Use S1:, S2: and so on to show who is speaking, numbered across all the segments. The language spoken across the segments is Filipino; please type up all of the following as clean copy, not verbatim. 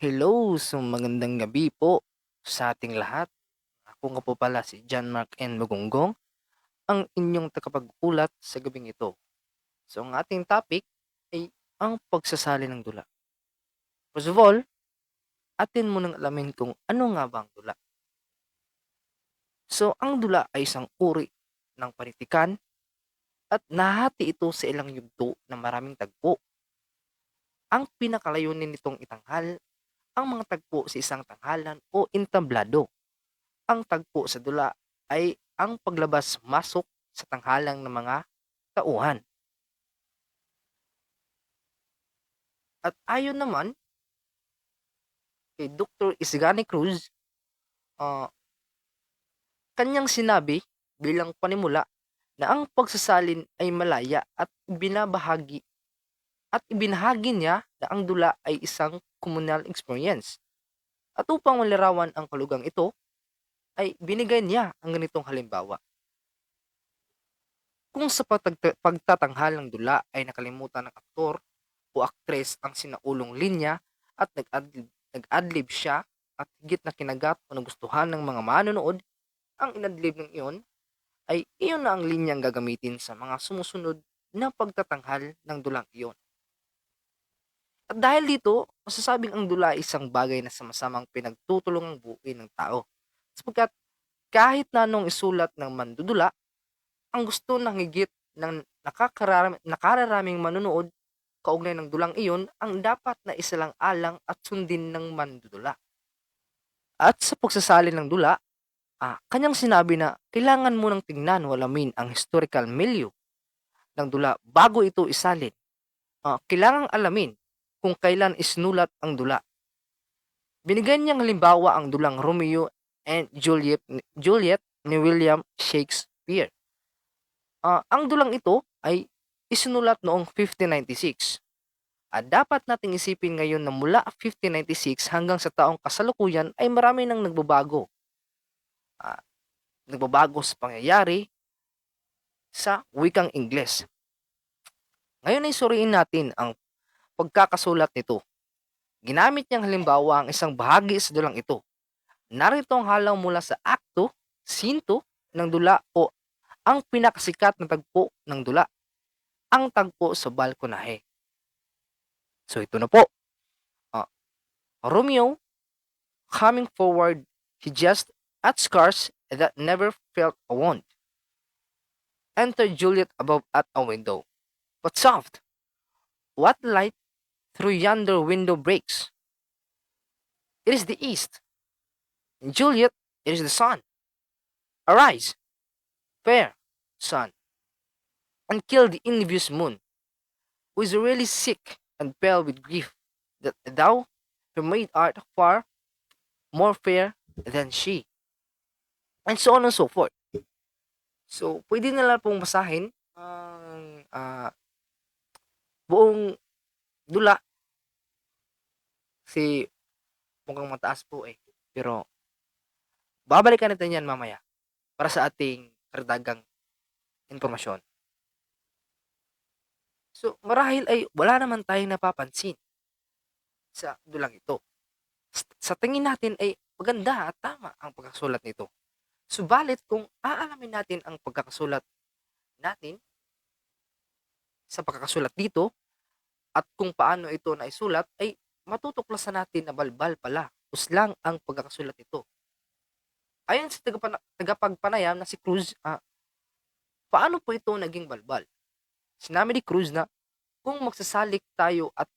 S1: Hello, magandang gabi po sa ating lahat. Ako nga po pala si John Mark N. Magunggong, ang inyong tagapag-ulat sa gabing ito. So ang ating topic ay ang pagsasali ng dula. First of all, atin munang alamin kung ano nga ba ang dula. So ang dula ay isang uri ng panitikan at nahati ito sa ilang yugto na maraming tagpo. Ang pinakalayunin nitong itanghal ang mga tagpo sa isang tanghalan o entablado. Ang tagpo sa dula ay ang paglabas-masok sa tanghalang ng mga tauhan. At ayon naman kay Dr. Isgani Cruz, ah, kanyang sinabi bilang panimula na ang pagsasalin ay malaya at ibinahagi niya na ang dula ay isang communal experience. At upang malarawan ang kalugang ito, ay binigay niya ang ganitong halimbawa. Kung sa pagtatanghal ng dula ay nakalimutan ng aktor o aktres ang sinaulong linya at nag-adlib siya at higit na kinagat o nagustuhan ng mga manonood ang inadlib ng iyon, ay iyon na ang linyang gagamitin sa mga sumusunod na pagtatanghal ng dulang iyon. At dahil dito, masasabing ang dula ay isang bagay na sama-samang pinagtutulungang buuin ng tao. Sapagkat kahit na anong isulat ng mandudula, ang gusto ng higit ng nakararaming manonood kaugnay ng dulang iyon ang dapat na isalang-alang at sundin ng mandudula. At sa pagsasali ng dula, kanyang sinabi na kailangan mo nang tingnan o alamin ang historical milieu ng dula bago ito isalin. Kailangang alamin kung kailan isinulat ang dula. Binigyan niyang halimbawa ang dulang Romeo and Juliet ni William Shakespeare. Ang dulang ito ay isinulat noong 1596. At dapat nating isipin ngayon na mula 1596 hanggang sa taong kasalukuyan ay marami nang nagbabago. Ah, Nagbabago sa pangyayari sa wikang Ingles. Ngayon ay suriin natin ang pagkakasulat nito. Ginamit niyang halimbawa ang isang bahagi sa dulang ito. Narito ang halaw mula sa akto, sinto ng dula o ang pinakasikat na tagpo ng dula, ang tagpo sa balkonahe. So ito na po. Ah, Romeo, coming forward, he just at scars that never felt a wound. Enter Juliet above at a window. But soft, what light through yonder window breaks? It is the east. And Juliet, it is the sun. Arise, fair sun, and kill the envious moon, who is really sick and pale with grief, that thou, her maid, art far more fair than she. And so on and so forth. So, pwede na lang pong basahin ang buong dula kasi mukhang mataas po eh. Pero, babalikan natin yan mamaya para sa ating karagdagang impormasyon. So, marahil ay wala naman tayong napapansin sa dulang ito. Sa tingin natin ay maganda at tama ang pagkakasulat nito. Subalit kung aalamin natin ang pagkakasulat natin sa pagkakasulat dito at kung paano ito naisulat ay matutuklasan natin na balbal pala, uslang ang pagkakasulat nito. Ayon sa tagapagpanayam na si Cruz, paano po ito naging balbal? Sinabi ni Cruz na kung magsasalik tayo at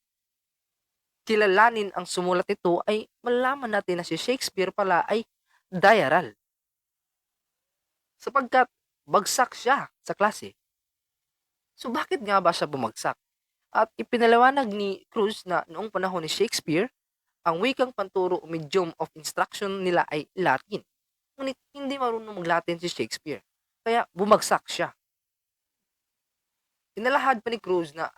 S1: kilalanin ang sumulat nito ay malalaman natin na si Shakespeare pala ay diaral. Sapagkat bagsak siya sa klase. So bakit nga ba siya bumagsak? At ipinaliwanag ni Cruz na noong panahon ni Shakespeare, ang wikang panturo o medium of instruction nila ay Latin. Ngunit hindi marunong mag-Latin si Shakespeare. Kaya bumagsak siya. Inalahad pa ni Cruz na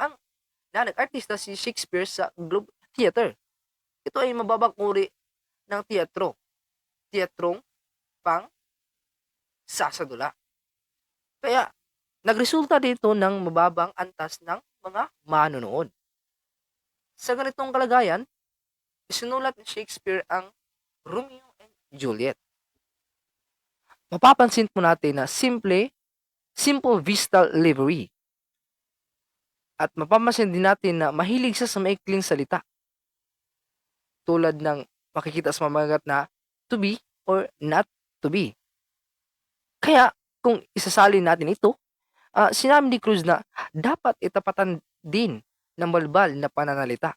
S1: nag-artista si Shakespeare sa Globe Theater. Ito ay mababang uri ng teatrong pang sasadula. Kaya nagresulta dito ng mababang antas ng mga manonood. Sa ganitong kalagayan, isinulat ni Shakespeare ang Romeo and Juliet. Mapapansin po natin na simple vistal livery. At mapapansin din natin na mahilig siya sa maikling salita. Tulad ng makikita sa mamagat na to be or not to be. Kaya kung isasalin natin ito, sinabi ni Cruz na dapat itapatan din ng balbal na pananalita.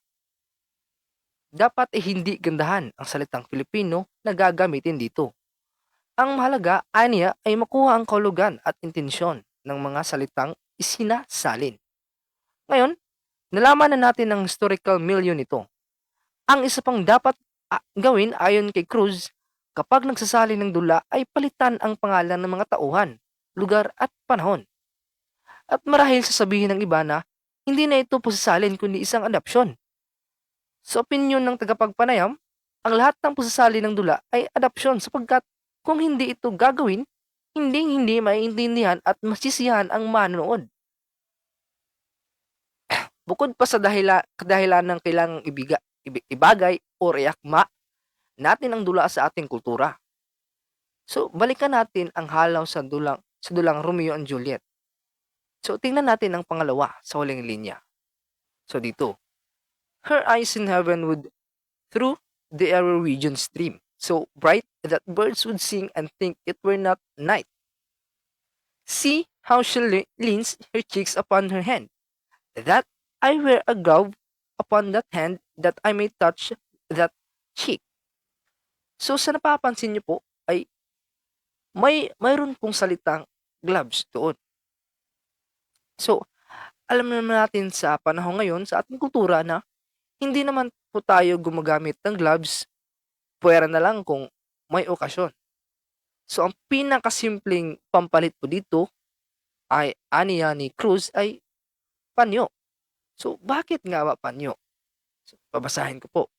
S1: Dapat hindi gandahan ang salitang Filipino na gagamitin dito. Ang mahalaga, aniya, ay makuha ang kahulugan at intensyon ng mga salitang isinasalin. Ngayon, nalaman na natin ang historical milieu nito. Ang isa pang dapat gawin ayon kay Cruz, kapag nagsasali ng dula ay palitan ang pangalan ng mga tauhan, lugar at panahon. At marahil sasabihin ng iba na hindi na ito pusasalin kundi isang adopsyon. Sa opinyon ng tagapagpanayam, ang lahat ng pusasali ng dula ay adopsyon sapagkat kung hindi ito gagawin, hindi maiintindihan at masisiyahan ang manonood. Bukod pa sa kadahilan ng kailangang ibagay o reakma natin ang dula sa ating kultura. So, balikan natin ang halaw sa dulang Romeo and Juliet. So, tingnan natin ang pangalawa sa huling linya. So, dito. Her eyes in heaven would through the arrow region stream, so bright that birds would sing and think it were not night. See how she leans her cheeks upon her hand, that I wear a glove upon that hand that I may touch that cheek. So sa napapansin niyo po ay mayroon pong salitang gloves doon. So alam naman natin sa panahon ngayon sa ating kultura na hindi naman po tayo gumagamit ng gloves, puwera na lang kung may okasyon. So ang pinakasimpleng pampalit po dito ay aniya ni Cruz ay panyo. So bakit nga ba panyo? So, babasahin ko po.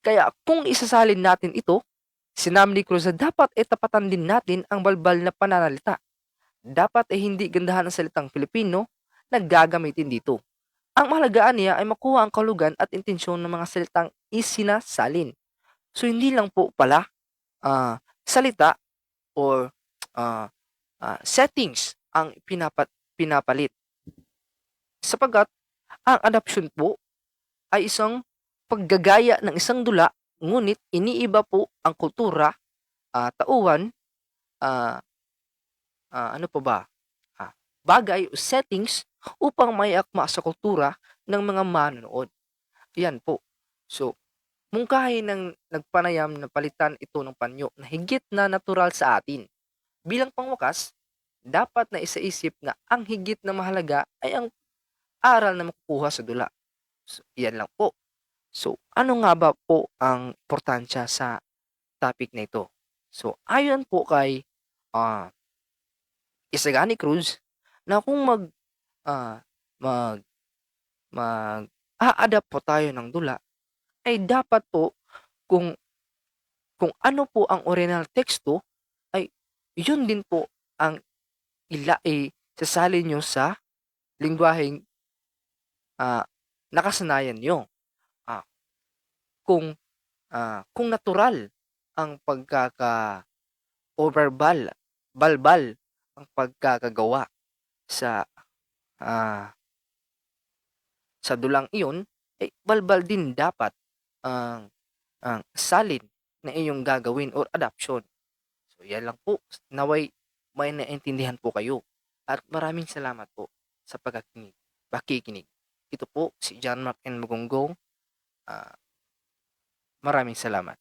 S1: Kaya kung isasalin natin ito, sinabi ni Cruz na dapat tapatan din natin ang balbal na pananalita. Dapat hindi gandahan ang salitang Filipino na gagamitin dito. Ang mahalagaan niya ay makuha ang kahulugan at intensyon ng mga salitang isinasalin. So hindi lang po pala salita or settings ang pinapalit. Sapagkat ang adoption po ay isang paggagaya ng isang dula, ngunit iniiba po ang kultura, tauhan, ano pa ba, bagay o settings upang may akma sa kultura ng mga manonood. Yan po. So, mungkahi ng nagpanayam na palitan ito ng panyo na higit na natural sa atin. Bilang pangwakas, dapat na isaisip na ang higit na mahalaga ay ang aral na makukuha sa dula. So, yan lang po. So, ano nga ba po ang importansya sa topic na ito? So, ayon po kay Isagani Cruz na kung ah, mag mag-a-adapt po tayo ng dula, ay dapat po kung ano po ang original teksto ay yun din po ang sasalin nyo sa lengguwaheng nakasanayan nyo. Kung natural ang o balbal ang pagkakagawa sa dulang iyon, ay balbal din dapat ang salin na iyong gagawin or adoption. So, yan lang po. Naway may naintindihan po kayo. At maraming salamat po sa pakikinig. Ito po si John Mark N. Magonggong. Maraming salamat.